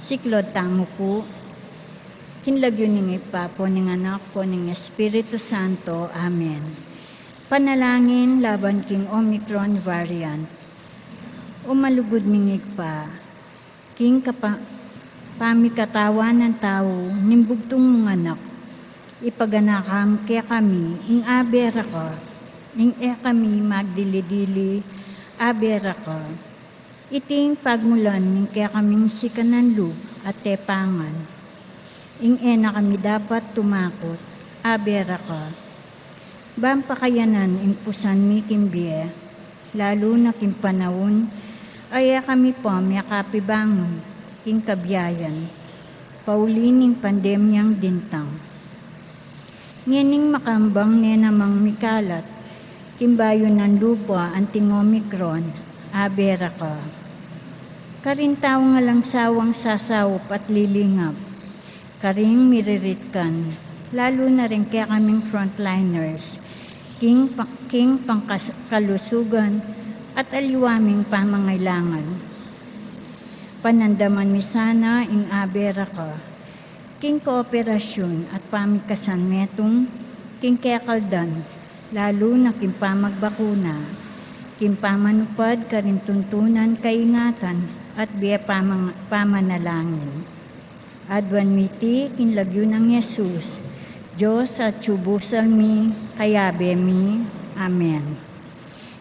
siklod tamo po, hinlagyo ning ipapo ning anak ko ning Espiritu Santo. Amen. Panalangin laban king Omicron variant. Umalugod mingig pa, king pamikatawan ng tao, nimbugtong mong anak, ipaganakam kaya kami, ing abera ka, ing kami magdilidili, abera ka. Iting pagmulan ning kaya kaming sikananlub at tepangan, ing na kami dapat tumakot, abera ka. Bampakayanan ing pusan mi kimbie, lalo na king panahon, ay kami po miyakapibangon, king kabiyayan, paulining pandemyang dintang. Ngening makambang nenamang mikalat, kimbayo ng lupa anting Omicron, abera ka. Karintaw nga lang sawang sasawop at lilingap, karing miriritkan, lalo na rin kaya kaming frontliners, king pangkalusugan at aliwaming pamangailangan. Panandaman mi sana ing abera ka, king kooperasyon at pamikasan metong king kekaldan, lalo na king pamagbakuna, king pamanupad karin tuntunan kaingatan at biya pamanalangin. Adwan miti king lagyo ng Yesus, Diyos at tubusal mi, kayabe mi. Amen.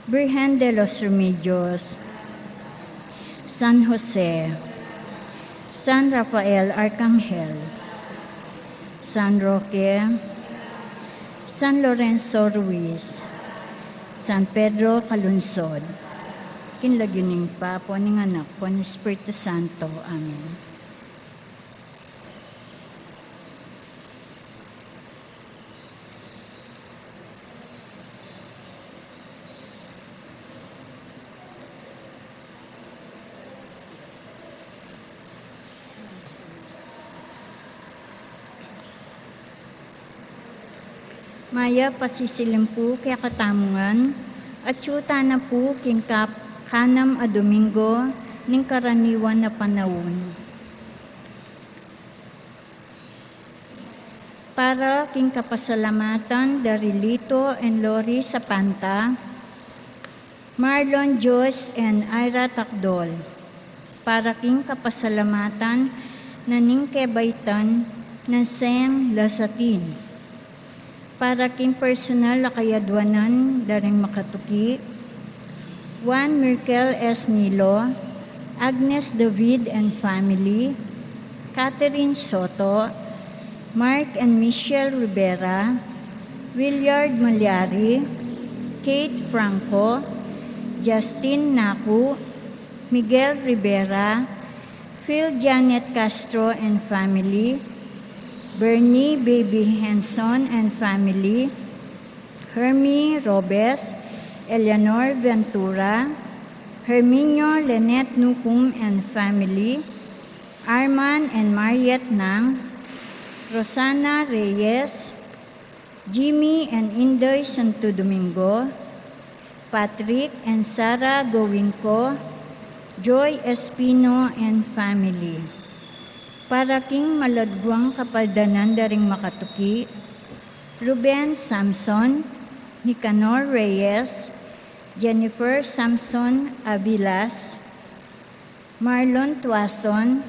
Virgen de los Remedios, San Jose, San Rafael Arcangel, San Roque, San Lorenzo Ruiz, San Pedro Calunsod, kinlagyuning Papo ning anak ko ni Espiritu Santo. Amen. Maya pasisilimpu kaya katamungan, at syuta na po king kanam a Domingo, ning karaniwan na panahon. Para king kapasalamatan dari Lito and Lori Sapanta, Marlon Joyce and Ira Takdol. Para king kapasalamatan na ning kebaitan ng Sem Lasatin. Para king personal na kayadwanan daring makatuki, Juan Merkel S. Nilo, Agnes David and family, Catherine Soto, Mark and Michelle Rivera, Willard Malyari, Kate Franco, Justin Naku, Miguel Rivera, Phil Janet Castro and family, Bernie Baby Henson and family, Hermie Robes, Eleanor Ventura, Herminio Lynette Nukum and family, Arman and Mariette Nang, Rosana Reyes, Jimmy and Indoy Santo Domingo, Patrick and Sarah Gowinco, Joy Espino and family. Para king maladwang kapaldanan daring makatuki, Ruben Samson, Nicanor Reyes, Jennifer Samson Avilas, Marlon Tuason,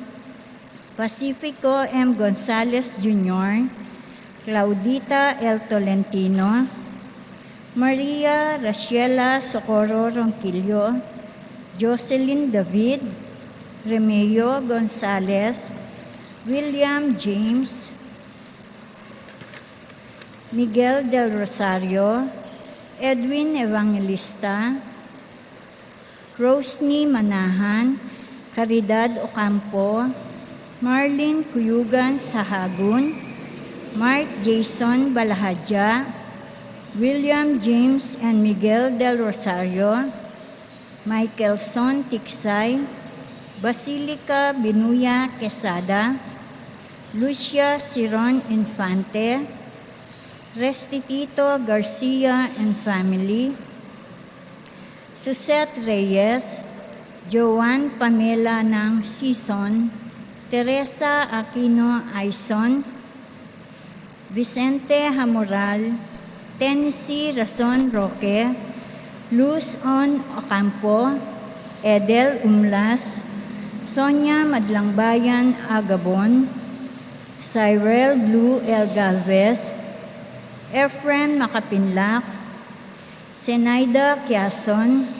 Pacifico M. Gonzalez Jr., Claudita L. Tolentino, Maria Raciela Socorro Ronquillo, Jocelyn David, Remeo Gonzalez, William James, Miguel del Rosario, Edwin Evangelista, Rosny Manahan, Caridad Ocampo, Marlene Cuyugan Sahagun, Mark Jason Balahadja, William James and Miguel del Rosario, Michael Son Tiksay, Basilica Binuya Quesada, Lucia Siron Infante, Restituto Garcia and family, Susette Reyes, Joanne Pamela ng Sison, Teresa Aquino Aizon, Vicente Hamoral, Tennessee Razon Roque, Luz On Ocampo, Edel Umlas, Sonia Madlangbayan Agabon, Cyril Blue L. Galvez, Efren Makapinlak, Zenaida Quiason,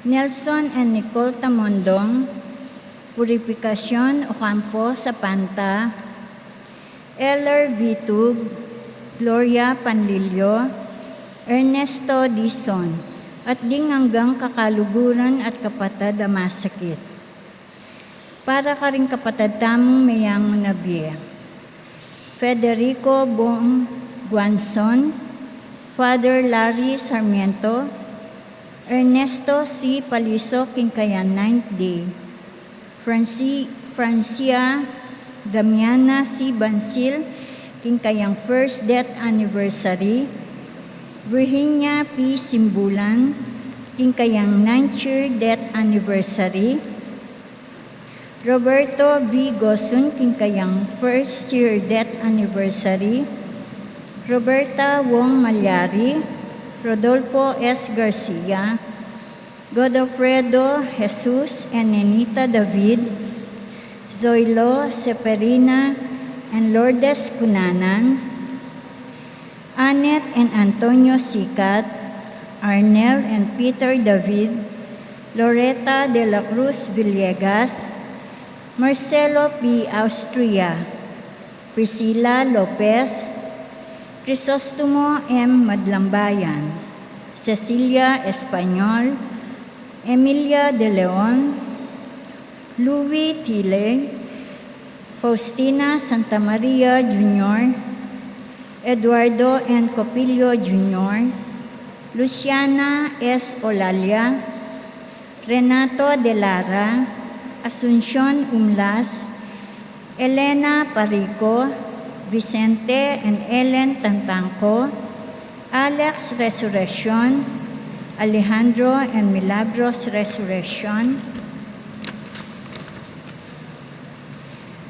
Nelson and Nicole Tamondong, Purificacion Ocampo Sapanta, Eller Bitug, Gloria Panlilio, Ernesto Dizon, at ding hanggang kakaluguran at kapatad na masakit. Para ka rin kapatad tamong mayang nabie. Federico Bong Guanzon, Father Larry Sarmiento, Ernesto C. Paliso, Kinkayan 9th Day, Francia Damiana C. Bansil, Kinkayang 1st Death Anniversary, Virginia P. Simbulan, Kinkayang 9th Year Death Anniversary, Roberto B. Gosun, Kinkayang 1st Year Death Anniversary, Roberta Wong Malyari, Rodolfo S. Garcia, Godofredo Jesus and Nenita David, Zoilo Seperina and Lourdes Cunanan, Annette and Antonio Sicat, Arnel and Peter David, Loretta de la Cruz Villegas, Marcelo P. Austria, Priscilla Lopez, Crisostomo M. Madlambayan, Cecilia Espanyol, Emilia de Leon, Louis Tile, Faustina Santa Maria Jr., Eduardo N. Copillo Jr., Luciana S. Olalia, Renato de Lara, Asuncion Umlas, Elena Parico, Vicente and Ellen Tantangco, Alex Resurrection, Alejandro and Milagros Resurrection,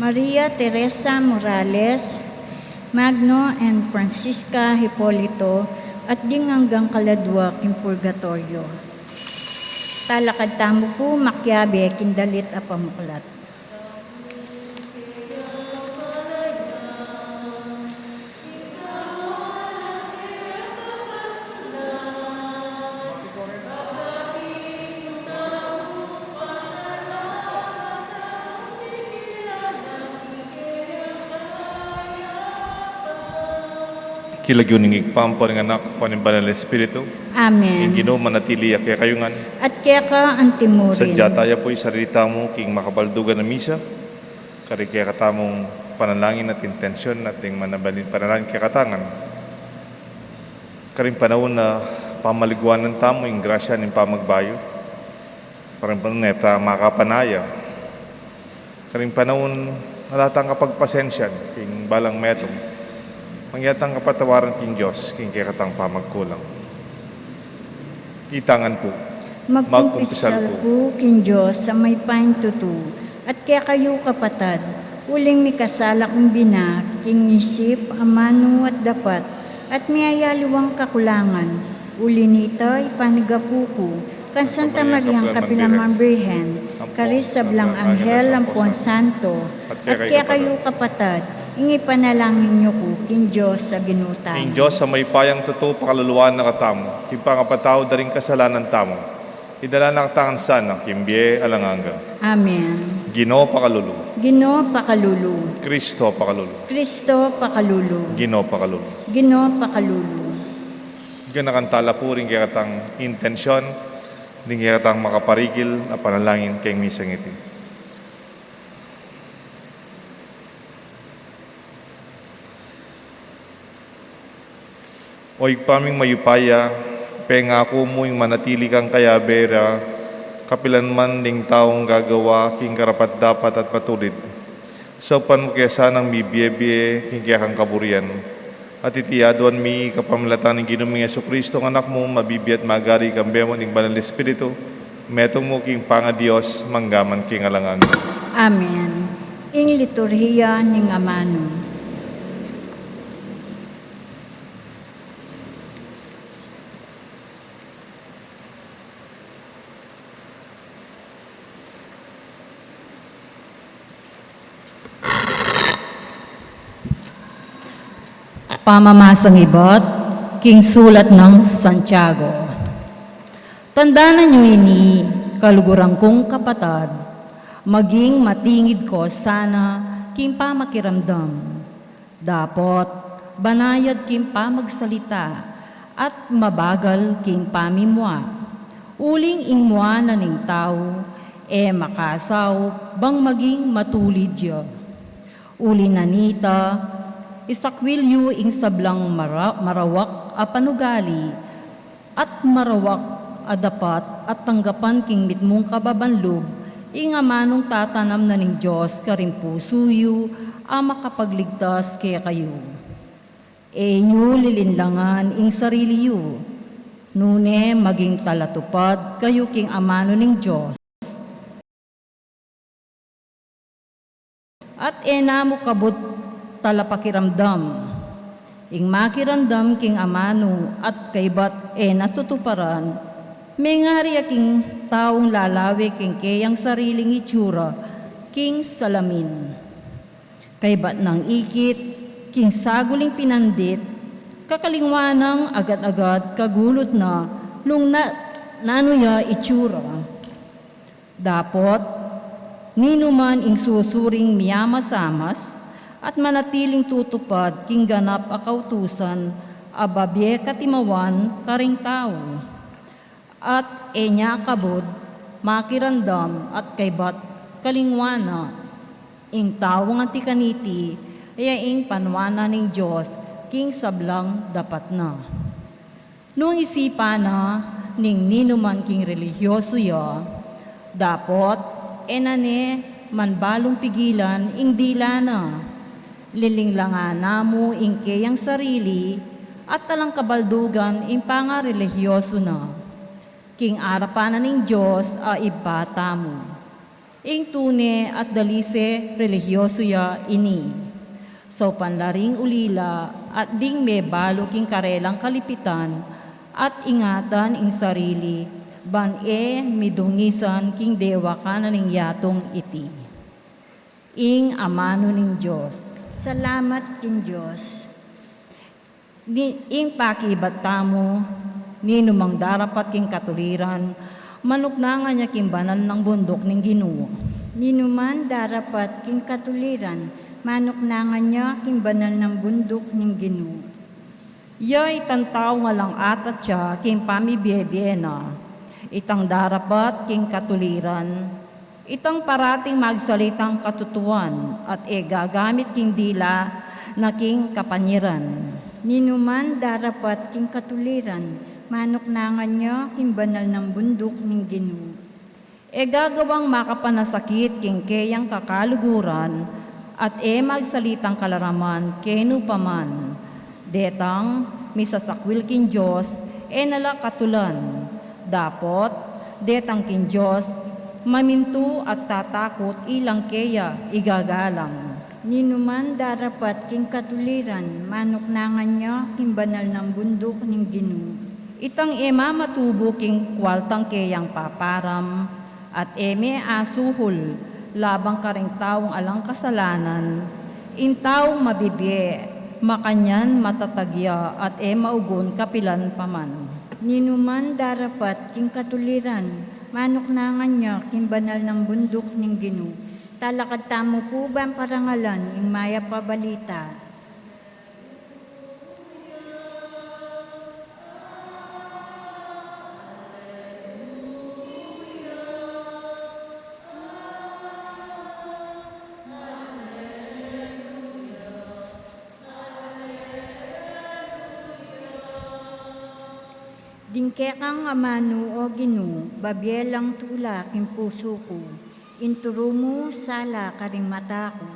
Maria Teresa Morales, Magno and Francisca Hipolito, at ding hanggang kaladwa king purgatorio. Talakad tamo po makyabe kindalit a pamuklat. Kilagyon ng igpampo ng anak ko ng banal na Espiritu. Amen. Yung Ginoo manatili kaya kayungan. At kaya ka antimurin. Sadya tayo po'y sarita mo king makabaldugan na misa. Kari kaya katamong panalangin at intensyon nating manabalin panalangin kaya katangan. Karing panahon na pamaliguanan tamo yung grasya ng pamagbayo. Karing panahon na makapanaya. Karing panahon nalatang kapagpasensyan king balang metong. Mangyatang kapatawaran king Diyos, king kekatang pamagkulang. Itangan po. Magkumpisal po king Diyos sa may paintutu, at kaya kayo kapatad, uling mi kasala kong bina, king isip, amano at dapat, at miyayaliwang kakulangan, uli nito ipanigapuko, kan Santa Mariang Kapilamang Birhen, karis sa Blang Anghel Lampon Santo, at kaya kayo kapatad, ingi panalangin niyo ko, king Diyos sa ginutan. King Diyos sa may payang totoo pakaluluan na katamo, king pangapataw daring kasalanan tamo, idala na katangan sana, kimbiye alanganga. Amen. Ginoo pakalulu. Ginoo pakalulu. Kristo pakalulu. Kristo pakalulu. Ginoo pakalulu. Ginoo pakalulu. Ganakantala po rin kaya katang intensyon, din kaya katang makaparigil na panalangin kay misang iti. O paming mayupaya, pengako mo yung manatili kang kayabera, kapilan man ding taong gagawa, king karapat dapat at patulit. Sa upan mo kaya sanang mibiyebye, king kaya kang kaburian. At itiyaduan mi kapamilatan ng Ginoong Jesucristo, ng anak mo, mabibiyat magari kang bemo ng banal na Espiritu, metong mo king panga Diyos, manggaman king alangan. Amen. Ing liturhiya ning Amano. Pamamasang ibat, king sulat ng Santiago. Tandaan niyo ini, kalugurang kong kapatad, maging matingid ko sana king pamakiramdam. Dapat banayad king pamagsalita at mabagal king pamimwa. Uling ingmwa na ning tao, makasaw bang maging matulid yo. Uli nanita, isakwilyo ing sablang marawak a panugali at marawak a dapat at tanggapan king mitmong kababanlog ing amanong tatanam na ning Diyos karing pusuyo a makapagligtas kaya kayo. Enyo lilinlangan ing sariliyo, nune maging talatupad kayo king amano ning Diyos. At enamo kabut talapakiramdam. Ing makiramdam king amano at kaybat natutuparan, may ngari aking taong lalawi king kayang sariling itsura, king salamin. Kaybat ng ikit, king saguling pinandit, kakalingwanang agad-agad kagulot na nung nanuya itsura. Dapot, ninuman ing susuring miyamasamas, at manatiling tutupad king ganap a kautusan ababye katimawan karing tao. At enya kabod makirandam at kaybat kalingwana ing tao nga tikaniti ing panwana ning Diyos king sablang dapat na. Nung isipa na ning ninuman king religyoso ya, dapot enane manbalong pigilan ing dila na. Lilinglangan namo ing kayang sarili at talang kabaldugan ing pangarelihiyoso na. King arapanan ning Diyos a ibata mo. Ing tune at dalise relihiyoso ya ini. So panlaring ulila at ding may balo king karelang kalipitan at ingatan ing sarili ban midungisan king dewa kananing yatong iti. Ing amano ning Diyos. Salamat king Diyos. Ing pakibat tamo, ninumang darapat king katuliran, manuknanga niya king banal ng bundok ning Ginoo. Ninuman darapat king katuliran, manuknangan niya king banal ng bundok ning Ginoo. Yay tantaw nga lang atat siya king pamibiyebye na, itang darapat king katuliran, itang parating magsalitang katutuan at gagamit king dila na king kapanyiran. Ninuman darapat king katuliran, manuknangan niya king banal ng bundok ning Ginoo. Gagawang makapanasakit king kayang kakaluguran at magsalitang kalaraman kenu paman. Detang misasakwil king Diyos nalakatulan. Dapot detang king Diyos maminto at tatakot ilang kaya igagalang. Ninuman darapat king katuliran, manuknangan niya king banal ng bundok ning Ginoo. Itang matubo king kwaltang kayang paparam at asuhol labang karing taong alang kasalanan, in taong mabibye, makanyan matatagya at maugon kapilan paman. Ninuman darapat king katuliran, manuknangan niya king banal ng bundok ning Ginoo. Talakad tamo po ba ang parangalan ing maya pabalita? Dingke kang amano o Ginoo, babyelang tula king puso ko, inturo mo sala karing mata ko.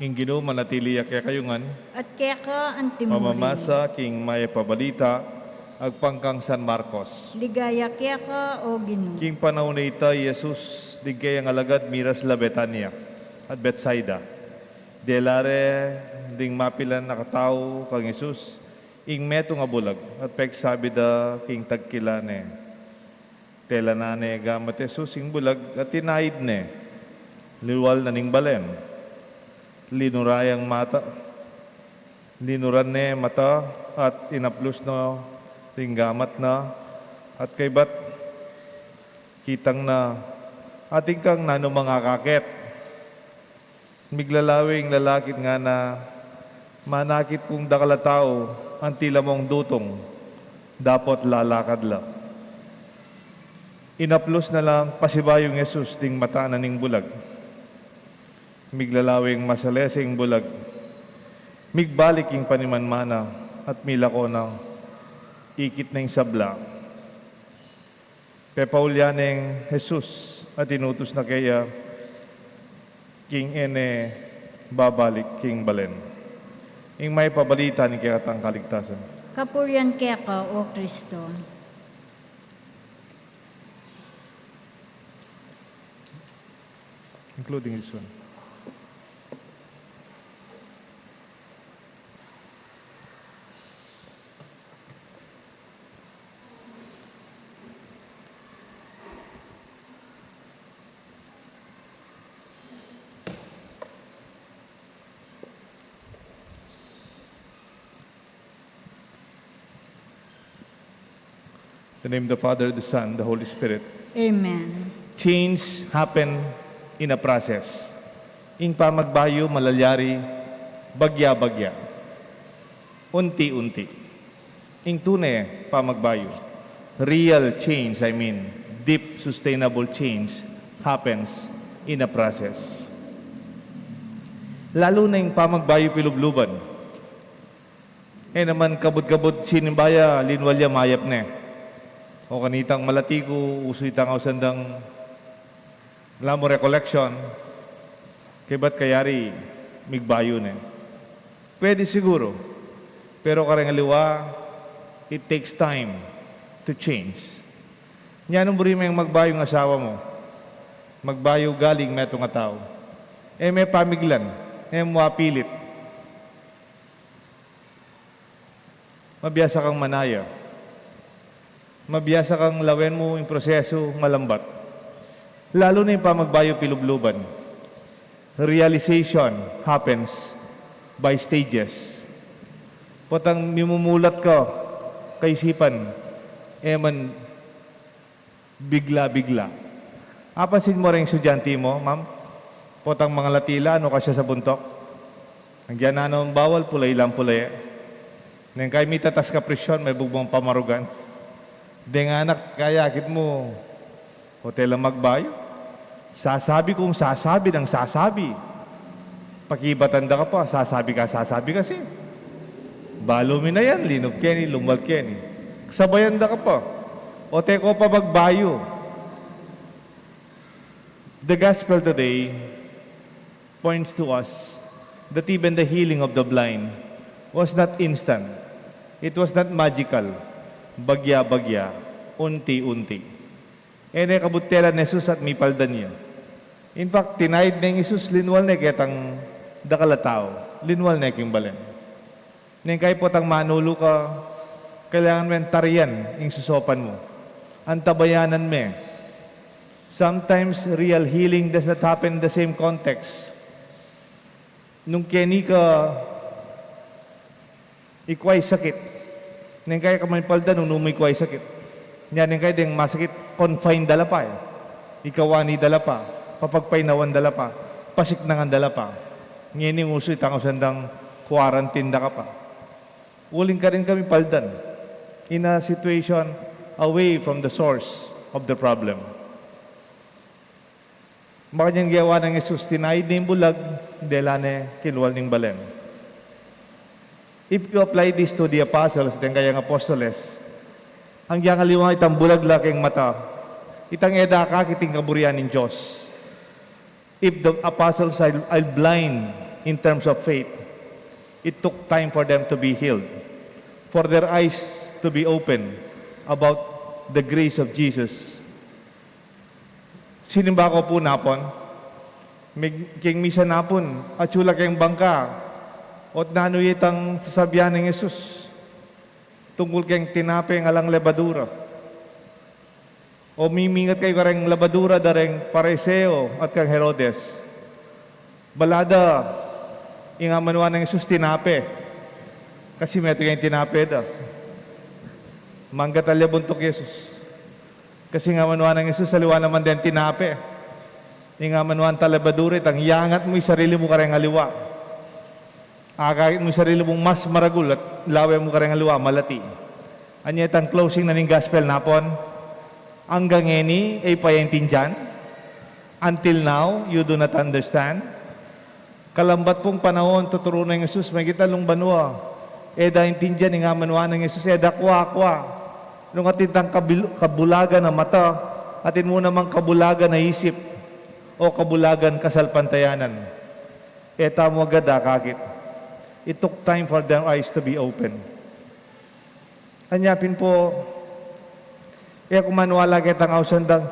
ing Ginoo manatili kaya kayungan, at kaya ka ang timurin. pamamasa king maya pabalita, agpangkang San Marcos. Ligaya kaya ka o Ginoo. King panahon na ita, Jesus, digay ang alagad miras la Betania at Bethsaida. Delare, ding mapilan nakatao kang Jesus, ing meto nga bulag, at pegsabi da king tagkilane. Tela na ne gamat Jesus ing bulag, at tinaid ne, liwal na ning balen. Linurayang mata, linuran ne mata, at inaplus no ring gamat na, at kay bat kitang na ating kang nano mga kaket. Miglalawing lalakit nga na manakit kung dakala tao ang tila mong dutong, dapat lalakad la. Inaplos na lang pasibayong Jesus ding mata na ning bulag. Miglalawing masalesing bulag. Migbalik yung panimanmana at milako ng ikit na yung sabla. Pepaulyaneng Jesus at inutos na kaya king ene babalik king balen. Ing may pabalita ni kaya katang kaligtasan. Kapurian kaya ka o Kristo. Including this one. In the name of the Father, the Son, the Holy Spirit. Amen. Change happen in a process. Ing pamagbayo, malalyari, bagya-bagya. Unti-unti. Ing tunay, pamagbayo. Real change, deep, sustainable change happens in a process. Lalo na yung pamagbayo pilubluban. Naman kabud-kabud sinimbaya, linwalya mayap na. O kanitang malatigo, usuitang ausandang lamo recollection, kay ba't kayari migbayo na. Pwede siguro, pero karangaliwa, it takes time to change. Nyanong buri may magbayo ng asawa mo, magbayo galing meto nga tao. May pamiglan, mapilit. Mabiyasa kang manaya. Mabiyasa kang lawen mo yung proseso malambat. Lalo na yung pamagbayo pilubluban. Realization happens by stages. Potang mimumulat ka kaisipan, man bigla-bigla. Apansin mo rin yung estudyante mo, ma'am? Potang mga latila, ano ka siya sa buntok? Hanggang na ang bawal, pulay lang pulay. Nang kay mitatas ka presyon, may bugbong pamarugan. Deng anak, kaya akit mo, hotel ang magbayo. Sasabi kong sasabi ng sasabi. Pakibatanda ka pa, sasabi kasi. Balo mi na yan, linob keni, lumal keni. Sabayan da ka pa. O teko pa magbayo. The gospel today points to us that even the healing of the blind was not instant. It was not magical. Bagya-bagya, unti-unti. Kabutela ni Jesus at mipaldan niya. In fact, tinaid na yung Jesus, linwal na kitang dakalatao. Linwal na yung balen. Nang kay potang manulo ka, kailangan mo yung tarian yung susopan mo. Antabayanan mo. Sometimes, real healing does not happen in the same context. Nung keni ka, ikway sakit. Nang kaya kamay palda nung numay ko ay sakit. Yan nang kaya ding masakit, confine dala pa eh. Ikawani dala pa, papagpainawan dala pa, pasiknangan dala pa. Ngayon yung uso itang usandang quarantine da ka pa. Uling ka rin kami paldan in a situation away from the source of the problem. Baka niyang gawa ng Jesus, tinaid na yung bulag, delane, kinuwal ng balen. If you apply this to the apostles, then kayang apostoles, ang yang aliwang itang bulag laking mata, itang edaka kiting kaburian ng Diyos. If the apostles are blind in terms of faith. It took time for them to be healed, for their eyes to be open about the grace of Jesus. Sinimba ko po napon, king misa napon, at chula kayong bangka, at nanuyitang sasabyan ng Jesus, tungkol kayong tinape ng alang lebadura. O mimingat kayo kareng labadura dareng Pariseo at kang Herodes. Balada, inga manuan ng Jesus tinape. Kasi meto kayong tinape da. Manggatalya buntok Jesus. Kasi nga manuan ng Jesus, saliwa naman din tinape. Inga manuan talabadurit, ang yangat mo yung sarili mo kareng aliwa. Akakit mo yung sarili mong mas maragul at lawe mo kareng aliwa, malati. Anya itang closing na ning gospel napon. Hanggang ngayon ay payaintindihan. Until now, you do not understand. Kalambat pong panahon, tuturo ng Jesus, may kita lung banwa. Eda intindihan nga manwa ng Jesus, eda kwa. Nung atintang kabulagan na mata, atin mo namang kabulagan na isip, o kabulagan kasalpantayanan. Eta mo agad kakit. It took time for their eyes to be open. Anyapin po, kung manwala kitang ausandang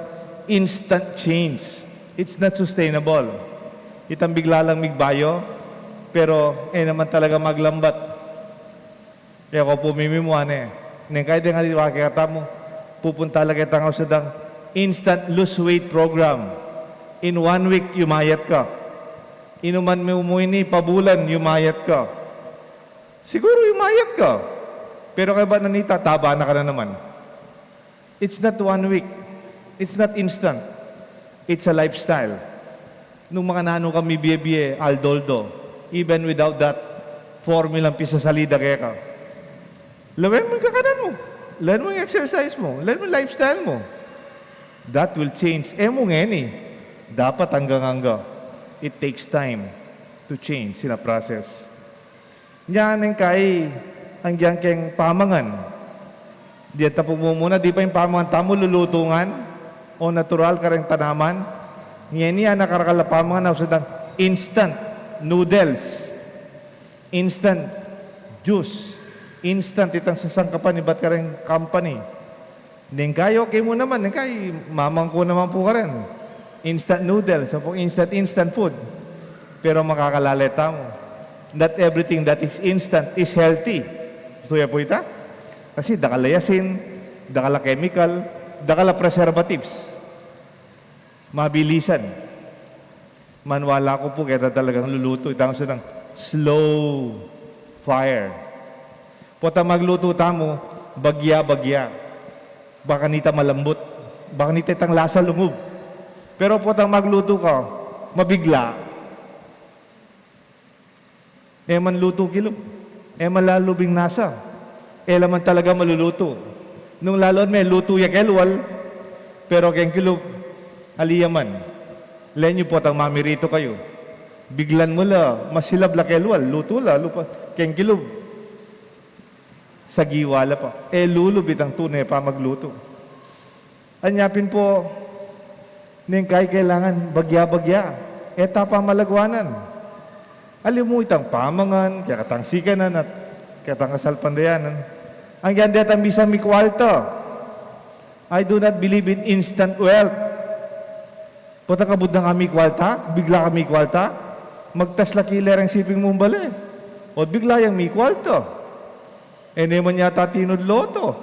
instant change. It's not sustainable. Itang bigla lang migbayo, pero naman talaga maglambat. Kaya ko pumimimuan Neng kahit yung haliwa kaya mo, pupunta lang kitang ausandang instant lose weight program. In 1 week, yumayat ka. Inuman mo umuini, pabulan, yumayat ka. Siguro yumayat ka. Pero kaya ba nanita, taba na ka na naman. It's not 1 week. It's not instant. It's a lifestyle. Nung mga nano kami biye-biye, aldoldo, even without that formula pisa salida kaya ka. Lawen mo yung kakanan mo. Lawen mo yung exercise mo. Lawen mo yung lifestyle mo. That will change. Mo ngeni. Dapat hanggang. It takes time to change sina process. Yan ang kay ang diyan keng pamangan. Diyan tapos mo muna, di pa yung pamangan tamo lulutungan o natural ka rin tanaman. Ngayon niya nakarakala pamangan na usadang instant noodles, instant juice, instant itang sasangkapan ni ba't ka rin company. Neng kayo, okay mo naman, neng kay mamang ko naman po ka rin. Instant noodles, o instant food. Pero makakalaleta mo. Not everything that is instant is healthy. Tuya po ita? Kasi dakala yasin, dakala chemical, dakala preservatives. Mabilisan. Manwala ko po kaya talagang luluto. Itang ng slow fire. Pota magluto tamo, bagya. Baka nita malambot. Baka nita itang lasa lungub. Pero pota magluto ka, mabigla. Man luto kilo. Man lalubing nasa. Laman talaga maluluto. Nung lalon may luto ya kelwal, pero keng kilo aliyaman. Lenyo po tang mamirito kayo. Biglan mo la, masilab la kelwal, luto la, lupa, keng kilo. Sa giwala pa. Lulubit ang tunay pa magluto. Anyapin po, ning kay kailangan bagya-bagya. Eta pa malagwanan. Alam mo itang pamangan, kaya katang sikanan at kaya katang kasalpandayanan. Ang ganda at ang bisang mikwalta. I do not believe in instant wealth. Puta kabud na kami kwalta, bigla kami kwalta, magtasla kiler ang siping mong bali. O bigla yung mi kwalta. Naman yata tinudloto.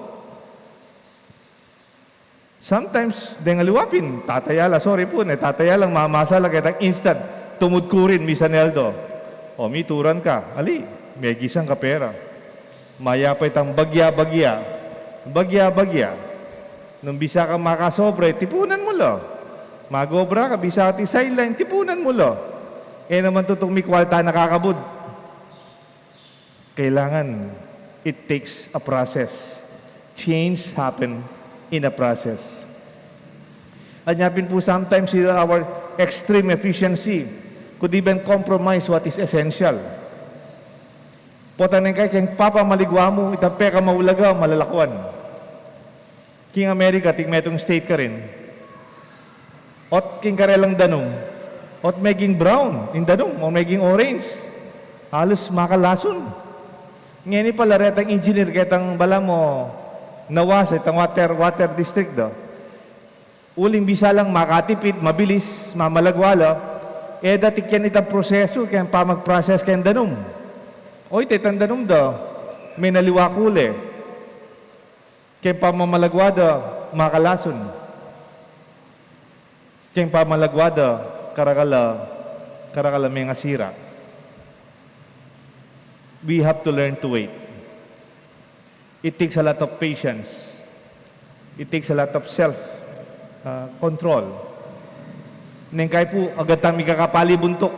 Sometimes, dengaliwapin, tatayala, sorry po, tatayala, mamasa lang kitang instant, tumudkurin, misaneldo. O mituran ka, ali, may gisang ka pera. Maya pa itang bagya-bagya. Nung bisa ka makasobre, tipunan mo lo. Magobra ka, bisa ka ti sideline, tipunan mo lo. Naman tutong mikwalta nakakabud. Kailangan, it takes a process. Change happen in a process. Anyapin po sometimes our extreme efficiency could even compromise what is essential. Potan kay keng papa maligwa mo, itape ka maulaga, malalakwan. King America, tigmetong state ka rin. Ot king karelang danong, Ot maging brown, indanong, o maging orange. Halos makalason. Ngayon pala retang engineer, ketang bala mo, nawas, itang water district do. Uling bisa lang makatipid, mabilis, mamalagwala, datik yan itang proseso, kaya pa mag-process kaya danom. O ito, itang danom do, may naliwakule. Kaya pa mamalagwada, makalason. Kaya pa malagwada, karakala may ngasira. We have to learn to wait. It takes a lot of patience. It takes a lot of self-control. Neng kaya po, agad tami kakapali buntok.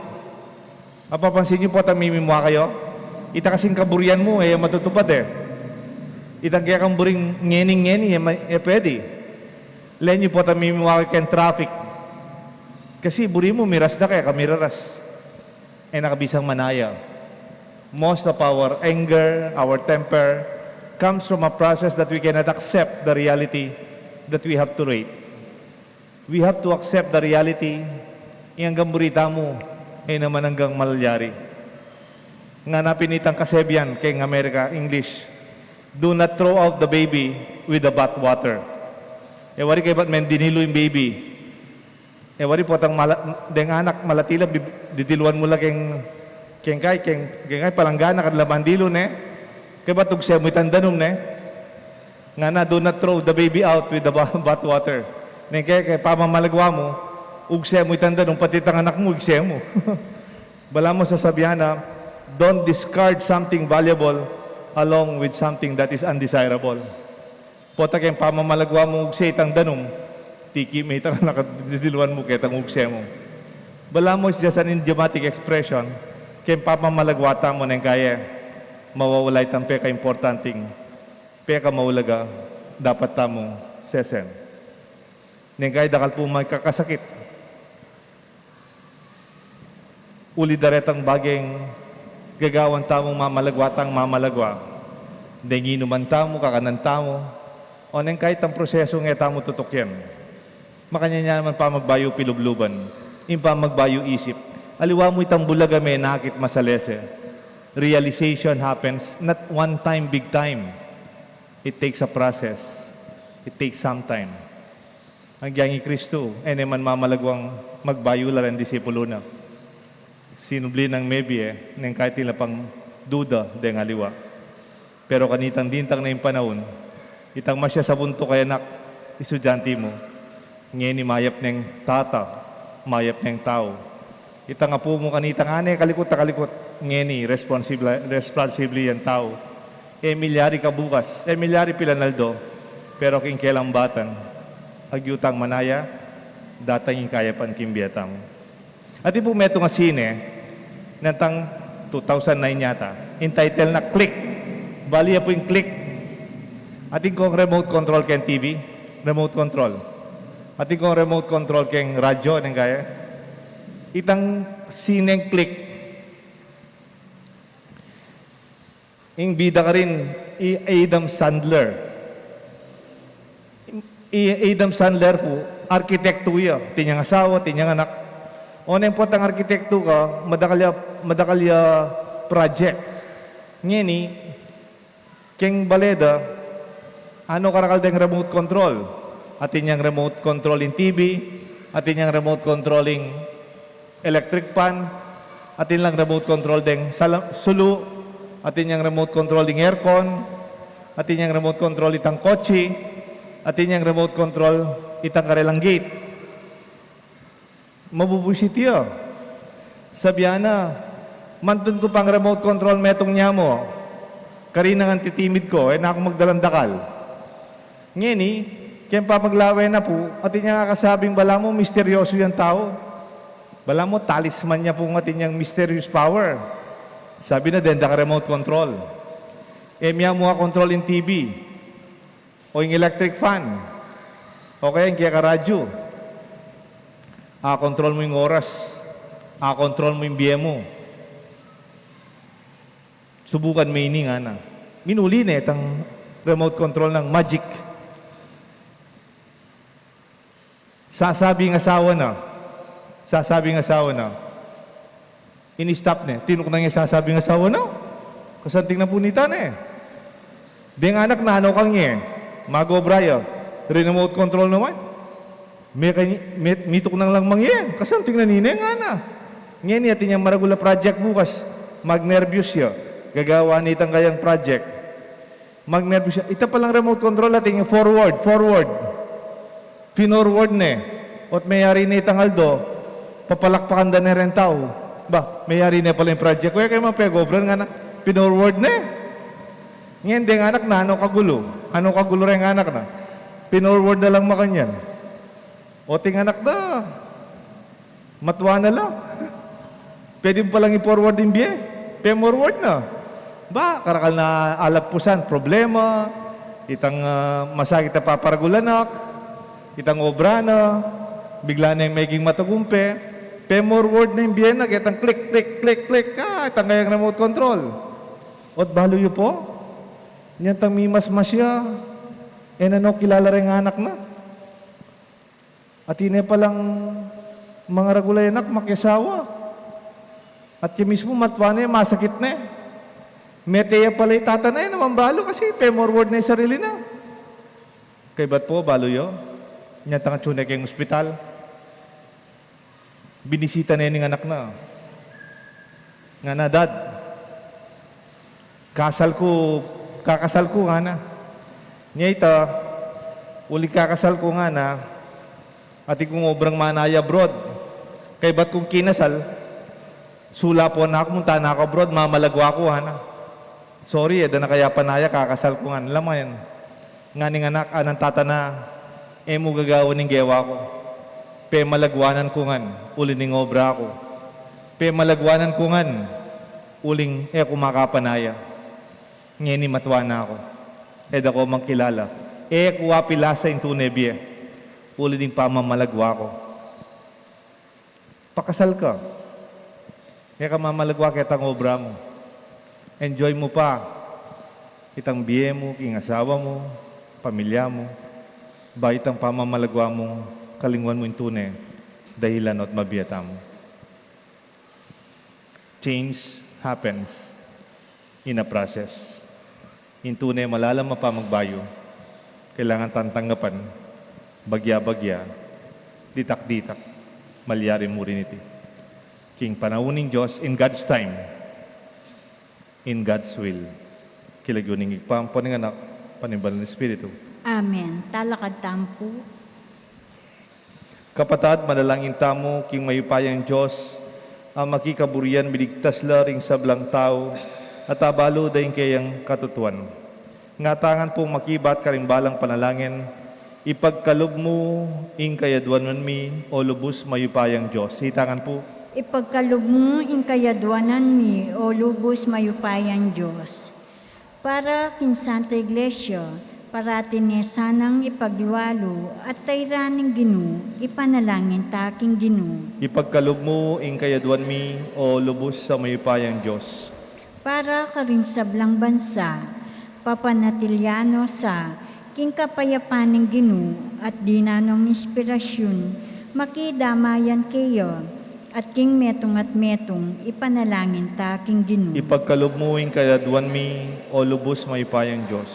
Mapapansin niyo po, tamimimwa kayo. Ita kasing kaburian mo, matutupad Itang kaya kang buring ngening-ngeni, pwede. Len niyo po, tamimimwa kayo kayong traffic. Kasi buri mo, miras na kaya, kamiraras. Nakabisang manaya. Most of our anger, our temper, comes from a process that we cannot accept the reality that we have to rate. We have to accept the reality hanggang burita mo naman hanggang malalyari. Nga napinitang kasebyan kay America, English, do not throw out the baby with the bath water. Wari kay ba't men dinilo yung baby. Wari po tang deng anak malatila, didiluan mo lang keng kay palanggana kad labandilo kay batug siya mo itandanom nga na do not throw the baby out with the bath water kay pamamalagwa mo ug siya mo itandanom pati tang anak mo ug siya mo bala mo sasabihan na don't discard something valuable along with something that is undesirable. Pota kay pamamalagwa mo ug siya itandanom tiki may tang anak didiluan mo kay tang ug siya mo bala mo just an idiomatic expression kaya papamalagwata mo nang kaya mawawalay tang peka importanting peka maulaga dapat tamong sesen. Nang kaya dakal po magkakasakit. Uli daretang bageng gagawan tamong mamalagwatang mamalagwa. Dengi numan tamo, kakanan tamo. O nang kahit ang proseso nga tamo tutok yan. Makanya niya naman pa magbayo pilubluban. Yung pa magbayo isip. Aliwa mo itang bulaga may nakit masalese. Realization happens not one time, big time. It takes a process. It takes some time. Ang giyangi Kristo, man mamalagwang magbayo lang ang disipulo na. Sinubli ng maybe nang kahit nila pang duda deng aliwa. Pero kanitang dintang na yung panahon, itang masya sa bunto kaya nak, estudyante mo, ngayon mayap ng tata, mayap ng tao. Itang apo mo kanitang kalikot. Ngeni, responsibly yan tao. Milyari ka bukas. Milyari pilanaldo. Pero king kelang batan. Agyutang manaya. Datang yung kayapan kimbiyatang. At po meto nga sine. Nantang 2009 yata. Entitled na Click. Baliya po yung Click. Ating kong remote control keng TV. Remote control. Ating kong remote control keng radyo. Anong kaya? Itang sineng Click. Ing bida ka rin, Adam Sandler. Adam Sandler po, arkitekto ya. Tinyang asawa, tinyang anak. O nang po ang arkitekto ka, madakalya project. Ngeni, keng baleda, ano karakal deng remote control? Atin yung remote controlling TV, atin yung remote controlling electric fan, atin lang remote control deng sulu, atin yung remote controlling aircon, atin yung remote control itang kotse, atin yung remote control itang karelang gate. Mabubusit yun. Sabihan na, mantun ko pang remote control metong niya mo, karina nga titimid ko, na ako magdalandakal. Ngeni, kaya papaglaway na po, atin yung kakasabing bala mo, misteryoso yung tao. Bala mo, talisman niya po ng atin yung mysterious power. Sabi na din, ka remote control. Miya mo control yung TV. O yung electric fan. O kaya yung kaya ka-radyo. Control mo yung oras. Control mo yung biye mo. Subukan may ini nga na. Minuli na itang remote control ng magic. Sasabi ng asawa na, Sasabi ng asawa na. In-stop na. Tinuk na niya sasabi ng asawa na. Kasanting na punita na eh. Di nga anak na ano kang niya eh. Mag-obra yun. Remote control naman. Mitok nang lang mangyan. Kasanting na nina nga na. Ngayon niya tinyang maragula project bukas. Mag-nervous siya. Gagawa nitang kayang project. Mag-nervous siya. Ito palang remote control natin yung forward. Finorward na eh. At mayari nitang Aldo, papalakpakan da na rin tao. Ba, mayari na pala yung project. Kaya kayo mapegobran nga na, pinorward na eh. Ngayon, di nga anak na, ano kagulo? Ano kagulo rin nga anak na? Pinorward na lang makanyan. O ting anak na, matwa na lang. Pwede mo palang i-forward yung biye. Pemorward na. Ba, karakal na alagpusan, problema, itang masakit na paparagulanak, itang obra na, bigla na yung maging matagumpe, pemorward na yung biye na, itang click, itang kayang remote control. Ot balo yun po, niyan tang mimas masya, ano kilala rin nga anak na. At yun palang mga ragulay anak, makyasawa. At yung mismo matwa na masakit na eh. Meteya pala yung tatanay naman balo kasi pemorward na yung sarili na. Kay ba't po, balo yun? Yan tanga tsunay kayong ospital. Binisita na yung anak na. Nga na, dad. Kakasal ko nga na. Niya ito, uli kakasal ko nga na, at kung obrang manaya abroad. Kay ba't kung kinasal, sula po na ako, munta na ako abroad, mamalagwa ko, hana. Sorry, na kaya panaya, kakasal ko nga. Alam mo yan, nga ning anak, anang tata na, mo gagawa ng gewa ko. Pe malagwanan ko nga, uli ning obra ko. Pe malagwanan ko nga, uling kumakapanaya. Ngayon ni matwa na ako. Ako mangkilala. Kuwa pilasa yung tunebye. Uli ding pamamalagwa ko. Pakasal ka. Kaya ka mamalagwa kitang obra mo. Enjoy mo pa. Itang biye mo, king asawa mo, pamilya mo. Bahit ang pamamalagwa mo, kalingwan mo yung tunay, dahilan at mabiyata mo. Change happens in a process. Yung tunay, malalam pa magbayo. Kailangan tantanggapan, bagya-bagya, ditak-ditak, malyari mo rin iti. King panauning Diyos in God's time, in God's will. Kilaguning igpampo ng anak, panibal ng Espiritu. Amen. Talakad tampo. Kapatad, manalangin tamo, king mayupayang Diyos, ang makikaburian, biligtas laring sablang tao, at abalo dahin kayang katutuan. Ngatangan pong makibat karimbalang panalangin, ipagkalob mo, ing kayadwanan mi, o lubos mayupayang Diyos. Hitangan po. Ipagkalob mo in kayadwanan mi, o lubos mayupayang Diyos. Para kin Santa Iglesia, parati niya sanang ipagluwalo at tayraning Ginu, ipanalangin taking Ginu. Ipagkalob mo, ing kayadwan mi, o lubos sa mayupayang Diyos. Para karing sablang bansa, papanatilyano sa king kapayapaning Ginu at dinanong inspirasyon, makidamayan kayo at king metong at metong ipanalangin taking Ginu. Ipagkalob mo, ing kayadwan mi, o lubos mayupayang Diyos.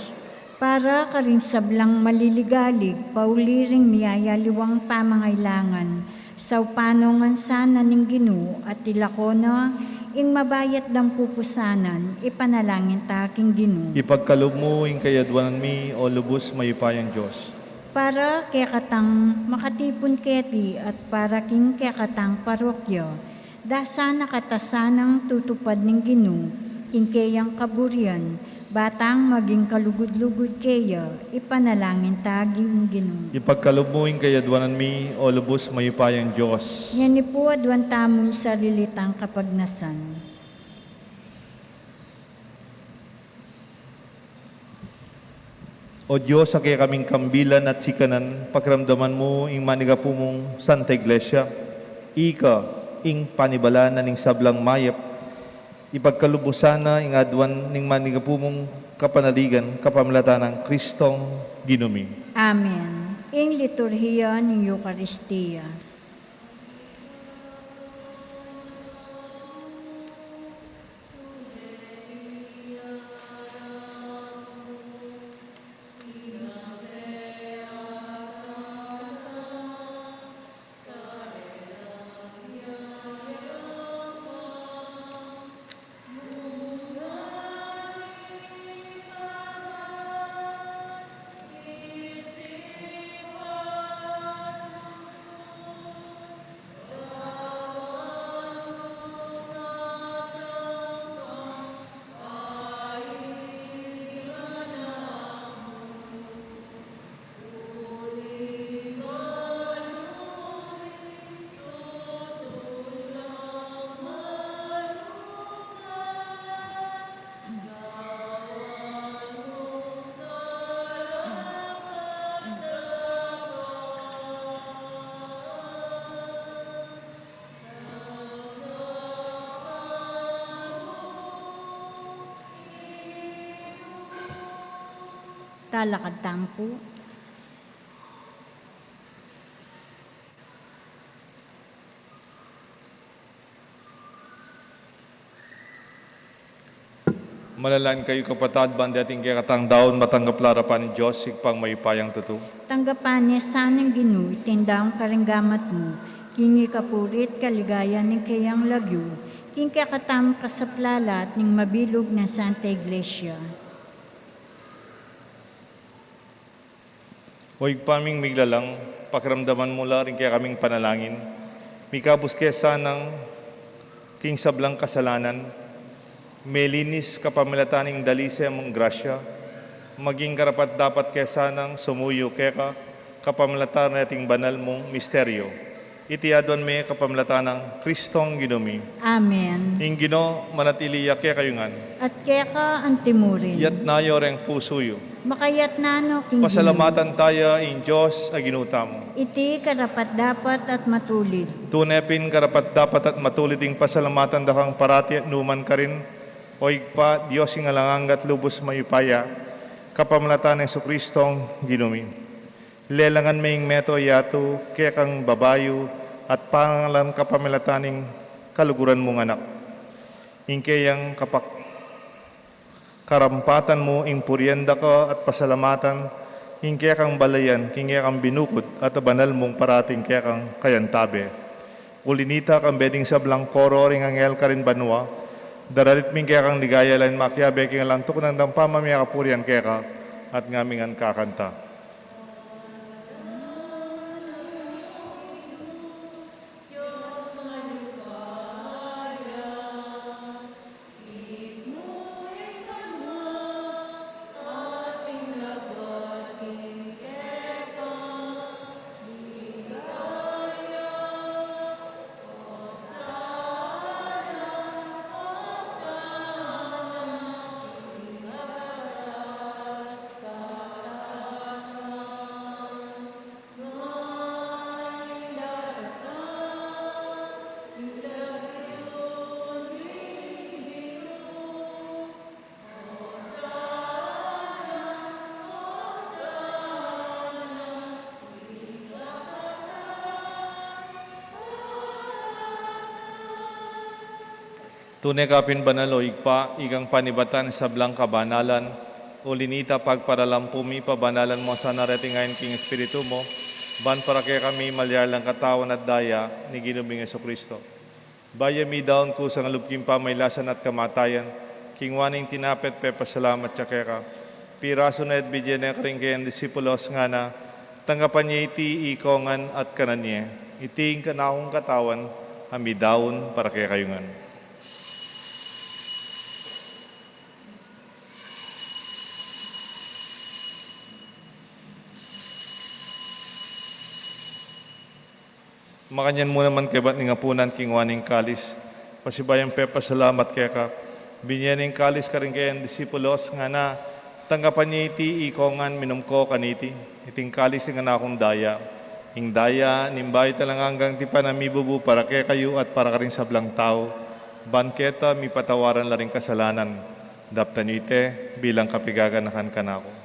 Para karing sablang maliligalig, pauliring miyayaliwang pamangailangan, sa upanongan sana ning Ginu at tilakona, ing mabayat dang pupusanan, ipanalangin taking Ginu. Ipagkalob mo, ing kayadwanan mi, o lubos mayupayang Diyos. Para kaya katang makatipon keti at para king kaya katang parokyo, dasana katasanang tutupad ning Ginu, king kayang kaburian, batang maging kalugod-lugod kaya, ipanalangin taging Ginu. Ipagkalob mo, ing kayadwanan mi, o lubos mayupayang Diyos. Yan ni po adwan tamo'y sarilitang kapagnasan. O Diyos, sa kaya kaming kambilan at sikanan, pakiramdaman mo, ing manigapu mong Santa Iglesia, ika, ing panibala na ning sablang mayap, ipagkalubusana ing adwan ning manigapu mong kapanaligan, kapamlatan ng Kristong ginumi. Amen. Ing liturhiya ng Eucharistia. Talakad tampo. Malalaan kayo kapatad, bandi ating kaya katang daon, matanggap larapan ng Diyos, sigpang mayupayang tutu. Tanggapan niya sanang ginu, itindaong karinggamat mo, kingi kapurit kaligayan ng kayang lagyo, king kakatam kasaplalat ng mabilog na Santa Iglesia. Huwag paming miglalang, pakiramdaman mula rin kaya kaming panalangin. Mikabus kesa ng king sablang kasalanan, melinis kapamilataning dalise mong grasya, maging karapat dapat kesa ng sumuyo keka kapamilatan nating banal mong misteryo. Itiadon me kapamilatan ng Kristong Ginumi. Amen. Ing Gino manatiliya kaya kayungan. At kaya ka ang timurin. Yat nayo reng pusuyo. Makayat nano king Pasalamatan tayo in Diyos aginutamo. iti karapat dapat at matulid. Tunepin karapat dapat at matuliting pasalamatan dakang parati at numan ka rin. Oig pa, Diyos ing alangang lubos mayupaya, kapamlatan ng Kristong Ginumi. Lelangan maying meto yato, kaya kang babayo, at pangalam kapamilataning kaluguran mong anak. Ingkayang karampatan mo, ing puryenda ka at pasalamatan, ingkaya kang balayan, ingkaya kang binukod, at banal mong parating kaya kang kayantabe. Ulinita kang beding sablang koro, ring angel ka rin banwa, daralit ming kaya kang ligaya lain makyabe, king alantok ng dampamamaya kapurian kaya ka, at ngamingan kakanta. Tunay kapin banalo, igpa, igang panibatan sa blang kabanalan, ulinita pagparalampumi, pabanalan mo sa naratingayin king Espiritu mo, ban para kaya kami malyalang katawan at daya ni Ginuming Jesucristo. Baya mi daon ko sa ngalupking pamaylasan at kamatayan, king waning tinapet pepasalamat siya kaya ka. Piraso na at bidyan na karing kayang disipulos nga na, tanggapan niya iti ikongan at kananye, iti kanahong katawan, ami daon para kaya kayungan. Makanyan mo naman kay ba't nga punan king waning kalis. Pasibayang pepa salamat kaya ka. Binyaning kalis ka rin kayang disipulos nga na tanggapan niya iti ikongan minumko kaniti. Iting kalis nga na akong daya. Ing daya, nimbay talang hanggang ti panamibubu para kaya kayo at para ka rin sablang tao. Banketa, mi patawaran la rin kasalanan. Daptanite, bilang kapigaganakan ka na ako.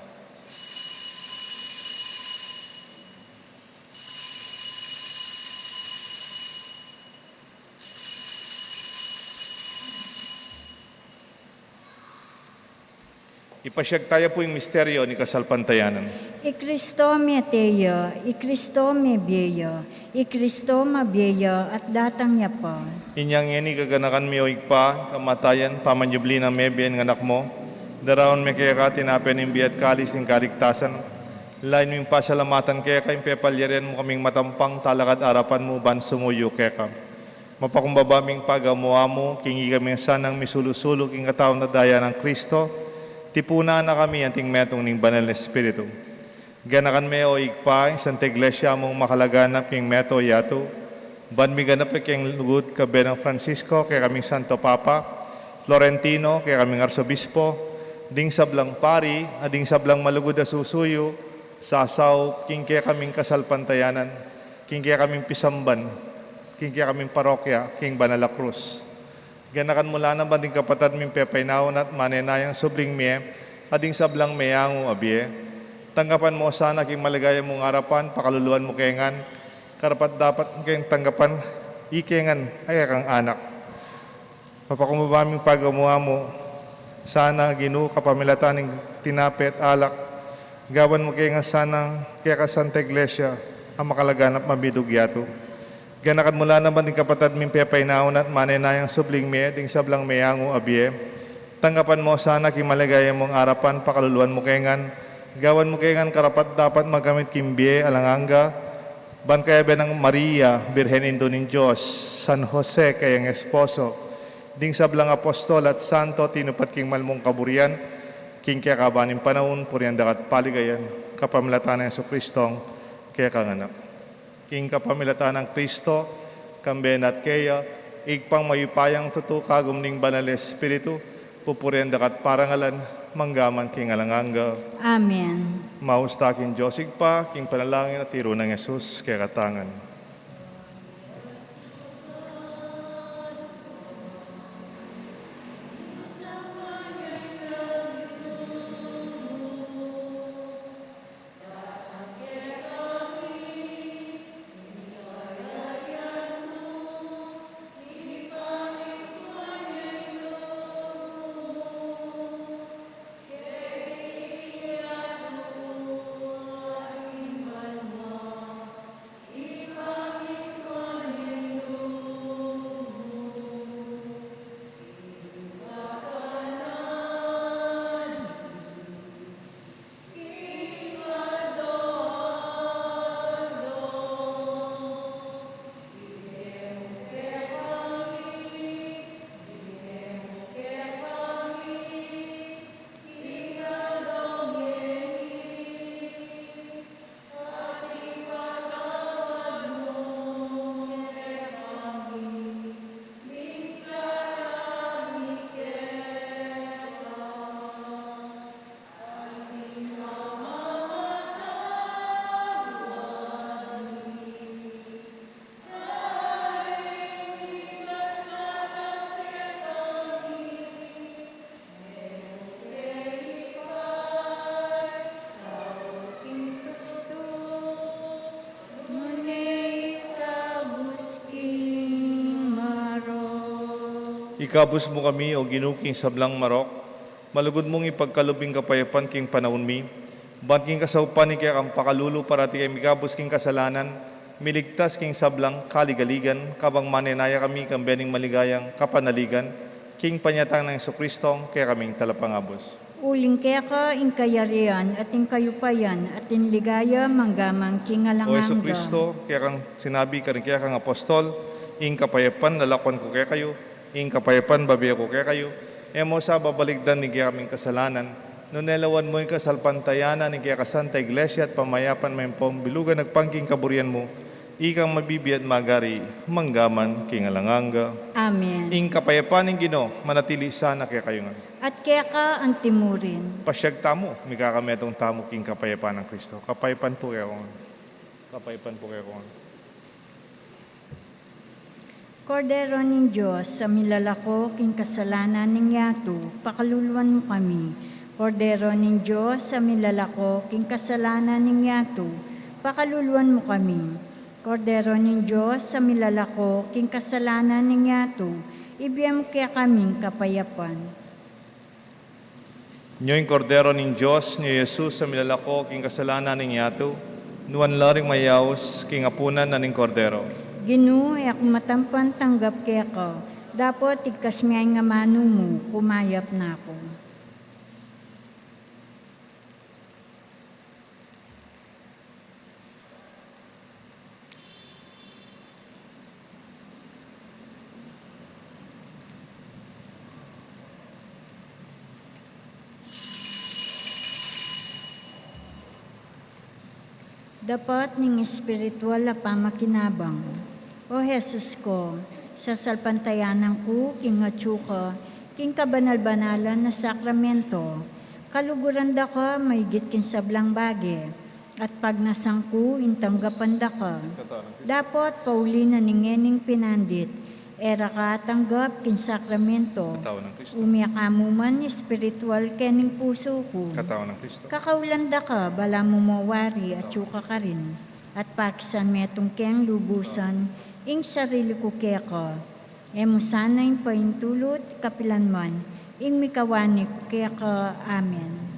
Ipasyag tayo po yung misteryo ni Kasalpantayanan. I Cristo me teyo, I Cristo me bieyo, I Cristo mabieyo at datang niya pa. Inyang yeni kaganakan mi oig pa, kamatayan, pamanyubli ng mebien ng anak mo, daraon me kaya ka tinapen ng biyat kalis ng kariktasan, lain ming pasalamatan kaya ka, impepalyarian mo kaming matampang talakad arapan mo, ban sumuyo kaya ka. Mapakumbabaming pagamuha mo, kingi kami sanang misulusulog ing katawang na daya ng Kristo, tipuna na kami anting metong ning banal na Espiritu. Ganakan me o igpa, Santa Iglesia mong makalaganap king meto yato, ban mi ganap king lugut ka Benang Francisco, kaya kaming Santo Papa, Florentino, kaya kaming Arsobispo, ding sablang pari, ading sablang malugod na susuyo, sasaw, king kaya kaming Kasalpantayanan, king kaya kaming Pisamban, king kaya kaming parokya, king Banala Cruz. Ganakan mula na banding kapatad ming pepaynaon at manenayang subling miye, ading sablang meyango abye, Tanggapan mo sana king maligaya mong harapan, pakaluluan mo kengan, karapat dapat keng tanggapan, ikengan ay kang anak. Papakumabaming pagamuha mo, sana Ginoo kapamilatan ng tinapit alak, gawan mo kengan sana kaya ka Santa Iglesia, ang makalaganap mabidugyato. Ganakan mula naman din kapatid ming pepainaon at manenayang subling me, ding sablang meyango abye. Tanggapan mo sana king maligaya mong harapan, pakaluluan mo kengan, gawan mo kengan karapat dapat magamit kimbie alanganga, ban kaya ng Maria, Birhen Indo ng Diyos, San Jose kayang esposo, ding sablang apostol at santo, tinupat king malmong kaburian, king kaya kabaning panahon, purian dakat paligayan, kapamilatan ng Jesucristong kaya kanganak. King kapamilatan ng Kristo, kamben at kaya, igpang mayupayang tutu kagumning banal Espiritu, pupurian dakat parangalan, manggaman king alanganga. Amen. Mausta king Josig pa, king panalangin at tiro ng Jesus, kaya katangan. Ikabus mo kami o ginuking sablang marok, malugod mong ipagkalubing kapayapan king panahon mi, bat king kasaupan ni kaya kang pakalulu parati kay mikabus king kasalanan, miligtas king sablang kaligaligan, kabang manenaya kami kang bening maligayang kapanaligan, king panyatang ng Jesucristong kaya kaming talapangabos. Uling kaya ka in kayarian at in kayupayan at in ligaya manggamang king O alanganga. Jesucristo, kaya kang sinabi ka rin kaya kang apostol, ing kapayapan lalakwan ko kaya kayo, ing kapayapan babiya ko kaya kayo, emo sa babaligdan ni kaya kaming kasalanan, nunelawan mo yung kasalpantayanan ni kaya ka Santa Iglesia at pamayapan may pong bilugan nagpangking kaburian mo, ikang mabibiyat magari, manggaman king alanganga. Amen. Ing kapayapan ng Ginoo, manatili sana kaya kayo nga. At kaya ka ang timurin. Pasyag tamo, may kakametong tamo king kapayapan ng Kristo. Kapayapan po kaya ko nga. Kapayapan po kaya ko nga. Kordero ng Diyos, sa milalako king kasalanan ng yato, pakaluluan mo kami. Kordero ng Diyos, sa milalako king kasalanan ng yato, pakaluluan mo kami. Kordero ng Diyos, sa milalako king kasalanan ng yato, ibiyam kaya kaming kapayapan. Nyo'y kordero ng Diyos, ni Jesus sa milalako king kasalanan ng yato, nuwan laring mayaos king apunan na ning kordero. Ginoo, ako matampan tanggap kaya ka. Dapat ikas miyay nga mano mo, kumayap na ako. Dapat ning espiritual na pamakinabang. O Jesus ko, sa salpantayanan ko, king atsuka, king kabanal-banalan na sakramento, kaluguran da ka, maigit kin sablang bagi, at pag nasangku, intanggapan da ka. Dapat pauli na ningening pinandit, era katanggap kin sakramento, Katawan ng Kristo. umiakamuman espiritual kening puso ko. Katawan ng Kristo. Kakaulanda ka, bala mo mawari at yuka ka rin. At pakisan metong keng lubusan, ing sarili ko kaya ka. Emo sana yung paintulot, kapilan man, ing mikawani ko kaya ka. Amen.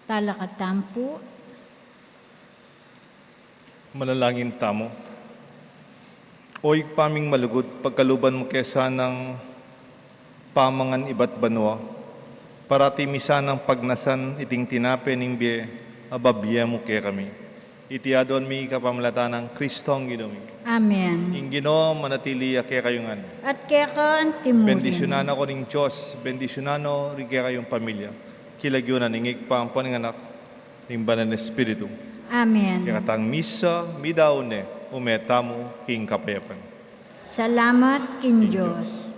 Talakatampo, Manalangin tamo. Oy paming malugod, pagkaluban mo kesa ng pamangan iba't banwa, parati misanang pagnasan iting tinape ning biye, ababya mo kaya kami. Itiadon mi kapamlata ng Kristong Ginumi. Amen. Ing Ginoo manatili kaya kayongan. At kaya ka ang timurin. Bendisyonan ako ning Diyos, bendisyonan rin kaya kayong pamilya. Kilagyonan ning pa ang paninganak, ning banal na Espiritu. Amen. Kaya katang misa, midaone, umetamo, king kapayapan. Salamat kin Diyos.